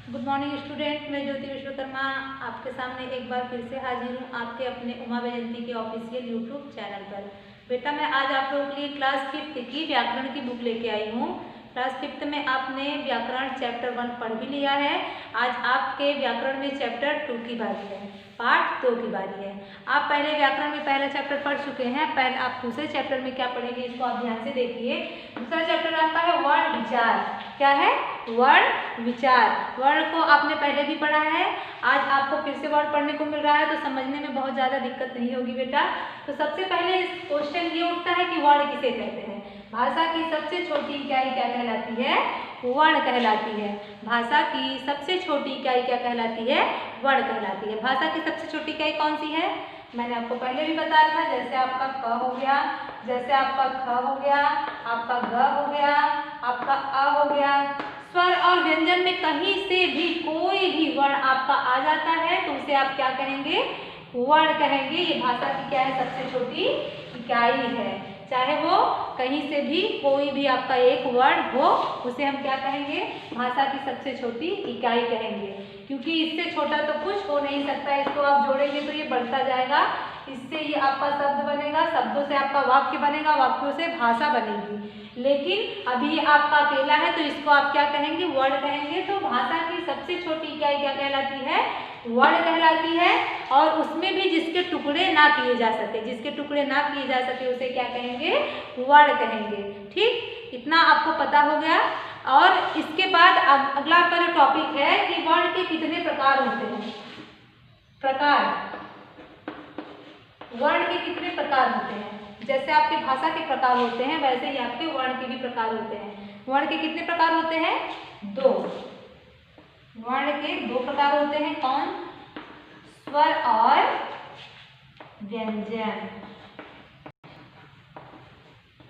Good morning student, मैं ज्योति विश्वकर्मा आपके सामने एक बार फिर से हाजिर हूँ आपके अपने उमा जयंती के ऑफिशियल यूट्यूब चैनल पर। बेटा मैं आज आप लोगों के लिए क्लास 5th की व्याकरण की बुक लेके आई हूँ। क्लास 5th में आपने व्याकरण चैप्टर 1 पढ़ भी लिया है। आज आपके व्याकरण में चैप्टर 2 की बारी है, पार्ट 2 की बारी है। आप पहले व्याकरण में पहला चैप्टर पढ़ चुके हैं, पहले आप दूसरे चैप्टर में क्या पढ़ेंगे इसको आप ध्यान से देखिए। दूसरा चैप्टर आपका है वर्ण विचार। क्या है? वर्ण विचार। वर्ण को आपने पहले भी पढ़ा है, आज आपको फिर से वर्ण पढ़ने को मिल रहा है, तो समझने में बहुत ज़्यादा दिक्कत नहीं होगी बेटा। तो सबसे पहले क्वेश्चन ये उठता है कि वर्ण किसे कहते हैं। भाषा की सबसे छोटी इकाई क्या कहलाती है? वर्ण कहलाती है। भाषा की सबसे छोटी इकाई क्या कहलाती है? वर्ण कहलाती है। भाषा की सबसे छोटी इकाई कौन सी है? मैंने आपको पहले भी बताया था, जैसे आपका क हो गया, जैसे आपका ख हो गया, आपका ग हो गया, आपका अ हो गया। स्वर और व्यंजन में कहीं से भी कोई भी वर्ण आपका आ जाता है तो उसे आप क्या कहेंगे? वर्ण कहेंगे। ये भाषा की क्या है? सबसे छोटी इकाई है। चाहे वो कहीं से भी कोई भी आपका एक वर्ण हो, उसे हम क्या कहेंगे? भाषा की सबसे छोटी इकाई कहेंगे, क्योंकि इससे छोटा तो कुछ हो नहीं सकता। इसको आप जोड़ेंगे तो ये बढ़ता जाएगा, इससे ये आपका शब्द बनेगा, शब्दों से आपका वाक्य बनेगा, वाक्यों से भाषा बनेगी। लेकिन अभी आपका अकेला है तो इसको आप क्या कहेंगे? वर्ण कहेंगे। तो भाषा की सबसे छोटी इकाई क्या कहलाती है? वर्ण कहलाती है। और उसमें भी जिसके टुकड़े ना किए जा सके, जिसके टुकड़े ना किए जा सके उसे क्या कहेंगे? वर्ण कहेंगे। ठीक, इतना आपको पता हो गया। और इसके बाद अगला आपका जो टॉपिक है कि वर्ण के कितने प्रकार होते हैं। प्रकार, वर्ण के कितने प्रकार होते हैं? जैसे आपके भाषा के प्रकार होते हैं वैसे ही आपके वर्ण के भी प्रकार होते हैं। वर्ण के कितने प्रकार होते हैं? 2। वर्ण के 2 प्रकार होते हैं। कौन? स्वर और व्यंजन।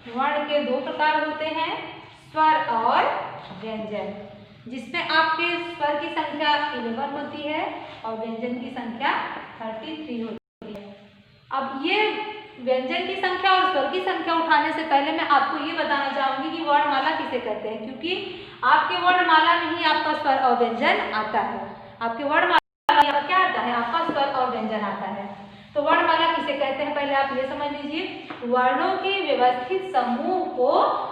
वर्ण के 2 प्रकार होते हैं, स्वर और व्यंजन, जिसमें आपके स्वर की संख्या 11 होती है और व्यंजन की संख्या 33 होती है। अब ये व्यंजन की संख्या और स्वर की संख्या उठाने से पहले मैं आपको ये बताना चाहूंगी कि वर्णमाला किसे कहते हैं, क्योंकि आपके वर्णमाला में ही आपका स्वर और व्यंजन आता है। आपके वर्णमाला में क्या आता है? आपका स्वर और व्यंजन आता है। तो वर्णमाला किसे कहते हैं पहले आप ये समझ लीजिए। वर्णों के व्यवस्थित समूह को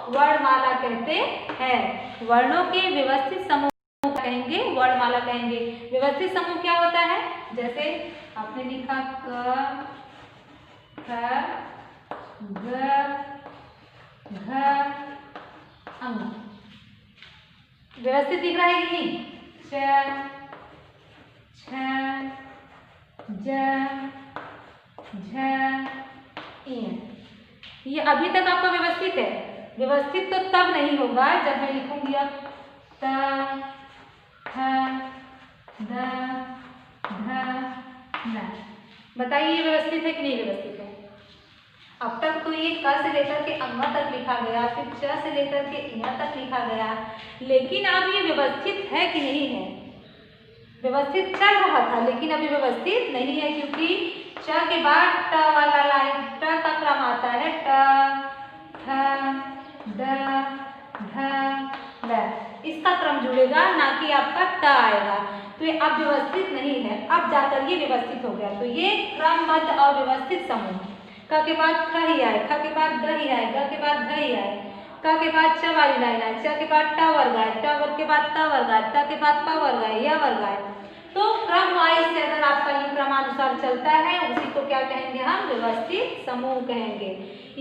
वर्णमाला कहते हैं। वर्णों के व्यवस्थित समूह कहेंगे, वर्णमाला कहेंगे। व्यवस्थित समूह क्या होता है? जैसे आपने लिखा क, ख, ग, घ, अंग। व्यवस्थित दिख रहा है कि नहीं? च, छ, ज, झ, इ। ये अभी तक आपका व्यवस्थित है। व्यवस्थित तो तब नहीं होगा जब मैं लिखूंगी अब त, थ, ध, ध, न। बताइए ये व्यवस्थित है कि नहीं व्यवस्थित है? अब तक तो ये क से लेकर के अंग तक लिखा गया, फिर च से लेकर के इ तक लिखा गया, लेकिन अब ये व्यवस्थित है कि नहीं है? व्यवस्थित चल रहा था लेकिन अभी व्यवस्थित नहीं है, क्योंकि च के बाद ट वाला लाइन, ट का क्रम आता है। ट, थ, द, ध, द, इसका क्रम जुड़ेगा, ना कि आपका त आएगा। तो ये अब व्यवस्थित नहीं है, अब जाकर ये व्यवस्थित हो गया। तो ये क्रमबद्ध और व्यवस्थित समूह। क के बाद ख ही आए, ख के बाद ग ही आए, ग के बाद ध ही आए, क के बाद च वाली लाइन आए, च के बाद ट वर्ग आए, ट वर्ग के बाद त वर्ग आए, त के बाद प वर्ग आए, य वर्ग आए। तो क्रम वाइज से अगर आपका ये क्रमानुसार चलता है उसी को क्या कहेंगे? हम व्यवस्थित समूह कहेंगे।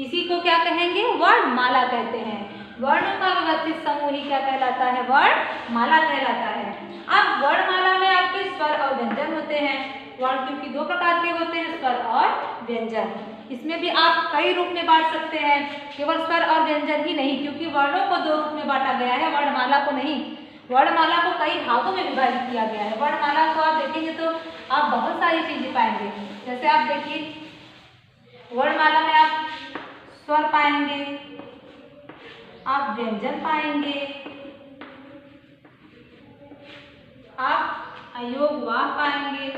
इसी को क्या कहेंगे? वर्णमाला कहते हैं। वर्णों का व्यवस्थित समूह ही क्या कहलाता है? वर्णमाला कहलाता है। अब वर्णमाला में आपके स्वर और व्यंजन होते हैं। वर्ण क्योंकि 2 प्रकार के होते हैं, स्वर और व्यंजन। इसमें भी आप कई रूप में बांट सकते हैं, केवल स्वर और व्यंजन ही नहीं, क्योंकि वर्णों को 2 रूप में बांटा गया है, वर्णमाला को नहीं। वर्णमाला को कई भागों में विभाजित किया गया है। वर्णमाला को आप देखेंगे तो आप बहुत सारी चीजें पाएंगे। जैसे आप देखिए, वर्णमाला में आप स्वर पाएंगे, आप व्यंजन पाएंगे, आप अयोग वाह पाएंगे,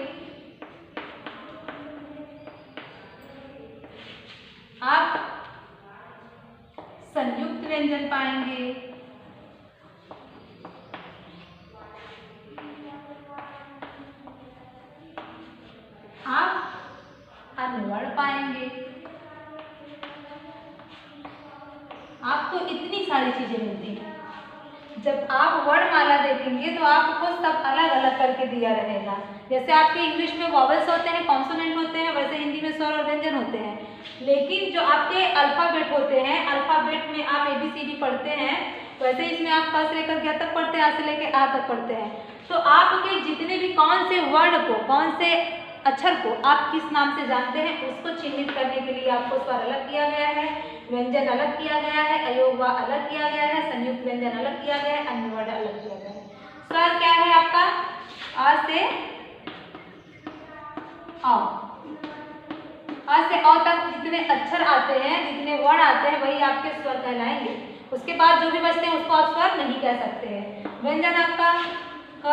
आप संयुक्त व्यंजन पाएंगे, अन्य वर्ण पाएंगे। आपको इतनी सारी चीजें मिलती हैं। जब आप वर्णमाला देखेंगे तो आपको सब अलग अलग करके दिया रहेगा। जैसे आपके इंग्लिश में वॉवेल्स होते हैं, कॉन्सोनेंट होते हैं, वैसे हिंदी में स्वर और व्यंजन होते हैं। लेकिन जो आपके अल्फाबेट होते हैं, अल्फाबेट में आप ABCD पढ़ते हैं, वैसे इसमें आप क से लेकर ज्ञ तक पढ़ते हैं, आ से लेकर आ तक पढ़ते हैं। तो आपके जितने भी कौन से वर्ण को, कौन से अक्षर को आप किस नाम से जानते हैं, उसको चिन्हित करने के लिए आपको स्वर अलग किया गया है, व्यंजन अलग किया गया है, अयोग व अलग किया गया है, संयुक्त व्यंजन अलग किया गया है, अन्य वर्ण अलग किया गया है। स्वर क्या है आपका? अ से अ। अ से अ तक जितने अक्षर आते हैं, जितने वर्ण आते हैं, वही आपके स्वर कहलाएंगे। उसके बाद जो भी बचते हैं उसको आप स्वर नहीं कह सकते हैं। व्यंजन आपका क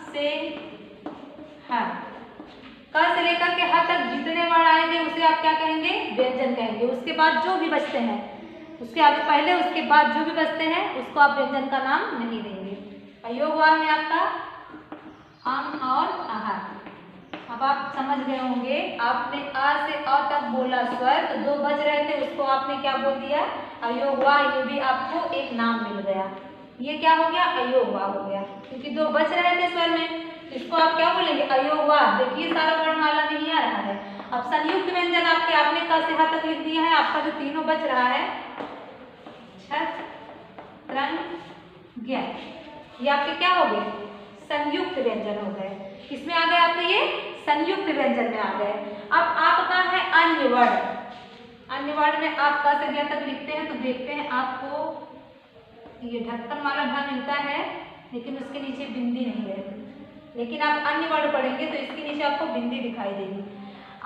से ह। क से लेकर के ह तक जितने वर्ण आएंगे उसे आप क्या कहेंगे? व्यंजन कहेंगे। उसके बाद जो भी बचते हैं, उसके आगे पहले उसके बाद जो भी बचते हैं उसको आप व्यंजन का नाम नहीं देंगे। अयोग में आपका अम और आहार। अब आप समझ गए होंगे, आपने आ से अ तक बोला स्वर, तो दो बच रहे थे, उसको आपने क्या बोल दिया? अयोग। ये भी आपको एक नाम मिल गया। ये क्या हो गया? अयोग हो गया, क्योंकि दो बच रहे थे स्वर में। इसको आप क्या बोलेंगे? अयोग। देखिए सारा वर्णमाला में ही आ रहा है। अब संयुक्त व्यंजन आपने क से ह तक लिख दिया है। आपका जो तीनों बच रहा है, छत, त्रन, ज्ञ, ये आपके क्या हो गए? संयुक्त व्यंजन हो गए। किसमें आ गए आपके? ये संयुक्त व्यंजन में आ गए। अब आपका है अन्य वर्ण। अन्य वर्ण में आप क से ज्ञ तक लिखते हैं तो देखते हैं आपको ये ढक्कन वाला ढ मिलता है, लेकिन उसके नीचे बिंदी नहीं रहती। लेकिन आप अन्य वर्ण पढ़ेंगे तो इसके नीचे आपको बिंदी दिखाई देगी।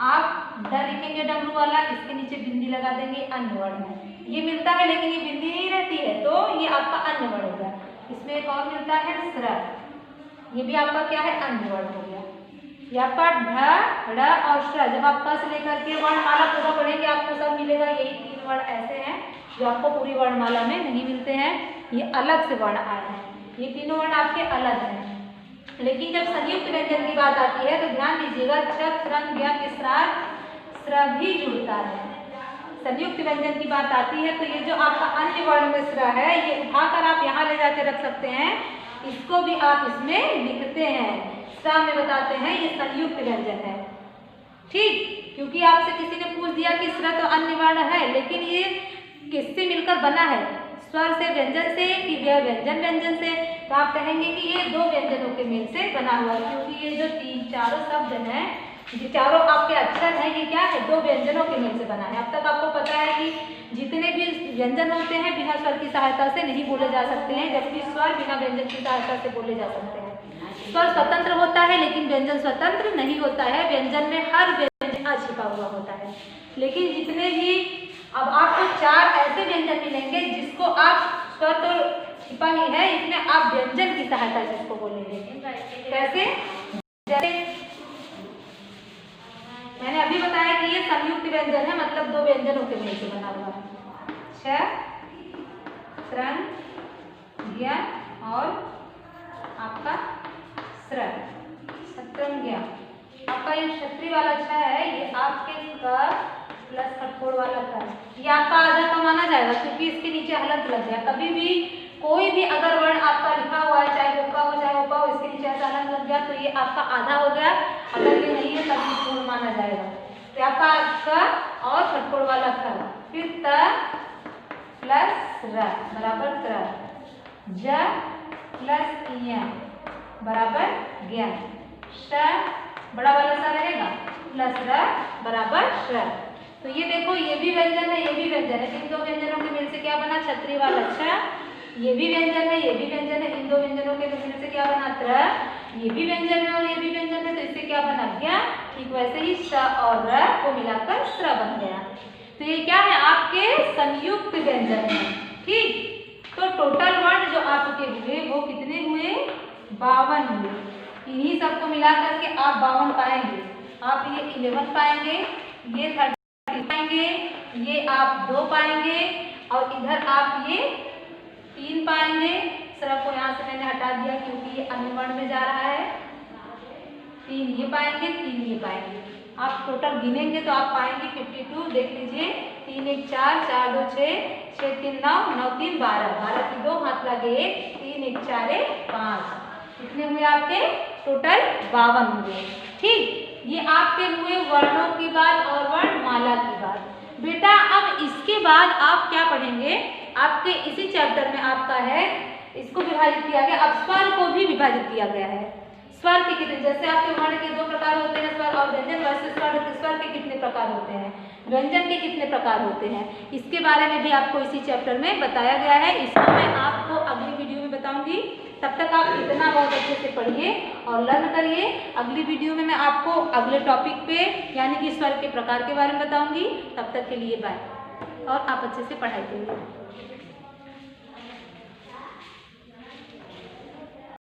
आप ड लिखेंगे डब्लू वाला, इसके नीचे बिंदी लगा देंगे, अन्य वर्ण है। ये मिलता है लेकिन ये बिंदी नहीं रहती है, तो ये आपका अन्य वर्ण हो गया। इसमें एक और मिलता है स्र, ये भी आपका क्या है? अन्य वर्ण हो गया। ये आपका ढ, ड़ और श्र। जब आप क से लेकर के वर्णमाला पूरा पढ़ेंगे आपको सब मिलेगा। यही तीन वर्ण ऐसे हैं जो आपको पूरी वर्णमाला में नहीं मिलते हैं, ये अलग से वर्ण आए हैं। ये तीनों वर्ण आपके अलग हैं। लेकिन जब संयुक्त व्यंजन की बात आती है तो ध्यान दीजिएगा, छत, त्रन, ज्ञ के साथ स्र भी जुड़ता है। संयुक्त व्यंजन की बात आती है तो ये जो आपका अन्य वर्ण में स्र है, ये उठाकर आप यहाँ ले जाके रख सकते हैं। इसको भी आप इसमें लिखते हैं, स्र में बताते हैं ये संयुक्त व्यंजन है। ठीक, क्योंकि आपसे किसी ने पूछ दिया कि स्र तो अन्य वर्ण है, लेकिन ये किससे मिलकर बना है? स्वर से, व्यंजन से, कि व्यंजन व्यंजन से? तो आप कहेंगे कि ये दो व्यंजनों के मेल से बना हुआ है, क्योंकि ये जो चारों शब्द हैं, ये चारों आपके अक्षर हैं, ये क्या है? दो व्यंजनों के मेल से बना है। अब तक आपको पता है कि जितने भी व्यंजन होते हैं बिना स्वर की सहायता से नहीं बोले जा सकते हैं, जबकि स्वर बिना व्यंजन की सहायता से बोले जा सकते हैं। स्वर स्वतंत्र होता है लेकिन व्यंजन स्वतंत्र नहीं होता है। व्यंजन में हर व्यंजन छिपा हुआ होता है। लेकिन जितने भी, अब आपको चार ऐसे व्यंजन मिलेंगे जिसको आप, स्वर तो छिपा ही है, इसमें आप व्यंजन की सहायता से इसको बोलेंगे। कैसे? जैसे मैंने अभी बताया कि ये संयुक्त व्यंजन है, मतलब दो व्यंजनों के मेल से बना हुआ है। छ, त्रन, ज्ञ और आपका स्र, छत्रन ज्ञ। आपका ये क्षत्रिय वाला छ है, ये आपके क प्लस कठोर वाला क, ये आपका आधा का माना जाएगा, क्योंकि इसके नीचे हलंत लग गया। कभी भी कोई भी अगर वर्ण आपका लिखा हुआ है, चाहे वो क हो चाहे वो प हो, इसके नीचे ऐसा हलंत लग गया तो ये आपका आधा हो गया। अगर ये नहीं है तब ये पूर्ण माना जाएगा। तो आपका क और कठोर वाला क, फिर त प्लस र बराबर त्र, ज प्लस य बराबर ज्ञ, श बड़ा वाला सा रहेगा प्लस र बराबर श्र। तो ये देखो, ये भी व्यंजन है, ये भी व्यंजन है। इन दो व्यंजनों के मेल से क्या बना? क्षत्रिय वाला छ। ये भी व्यंजन है, ये भी व्यंजन है। इन दो व्यंजनों के मेल से क्या बना? त्र। ये भी व्यंजन है और ये भी व्यंजन है, तो इससे क्या बना? ज्ञ। ठीक वैसे ही श और र को मिलाकर स्र बन गया। तो ये क्या है? आपके संयुक्त व्यंजन है। ठीक, तो टोटल वर्ण जो आपके हुए वो कितने हुए? 52 हुए। इन्हीं सबको मिला करके आप 52 पाएंगे। आप ये 11 पाएंगे, ये 30 पाएंगे, ये आप 2 पाएंगे और इधर आप ये 3 पाएंगे। सिर्फ को यहाँ से मैंने हटा दिया क्योंकि ये अन्य वर्ण में जा रहा है। 3 ये पाएंगे, 3 ये पाएंगे। आप टोटल गिनेंगे तो आप पाएंगे 52। देख लीजिए 3 1 4, 4 2 6, 6 3 9, 9 3 12, 12 की 2 हाथ लगे 1, 3 1 4 1 5। कितने हुए आपके? टोटल 52 हुए। ठीक, ये आपके हुए वर्णों की बात और वर्णमाला की बात। बेटा अब इसके बाद आप क्या पढ़ेंगे? आपके इसी चैप्टर में आपका है, इसको विभाजित किया गया। अब स्वर को भी विभाजित किया गया है। स्वर के कितने, जैसे आपके वर्ण के 2 प्रकार होते हैं, स्वर और व्यंजन, वैसे स्वर के कितने प्रकार होते हैं, व्यंजन के कितने प्रकार होते हैं, इसके बारे में भी आपको इसी चैप्टर में बताया गया है। इसको मैं आपको अगली वीडियो में बताऊंगी। तब तक आप इतना बहुत अच्छे से पढ़िए और लर्न करिए। अगली वीडियो में मैं आपको अगले टॉपिक पे यानी कि स्वर के प्रकार के बारे में बताऊंगी। तब तक के लिए बाय, और आप अच्छे से पढ़ाई करिए।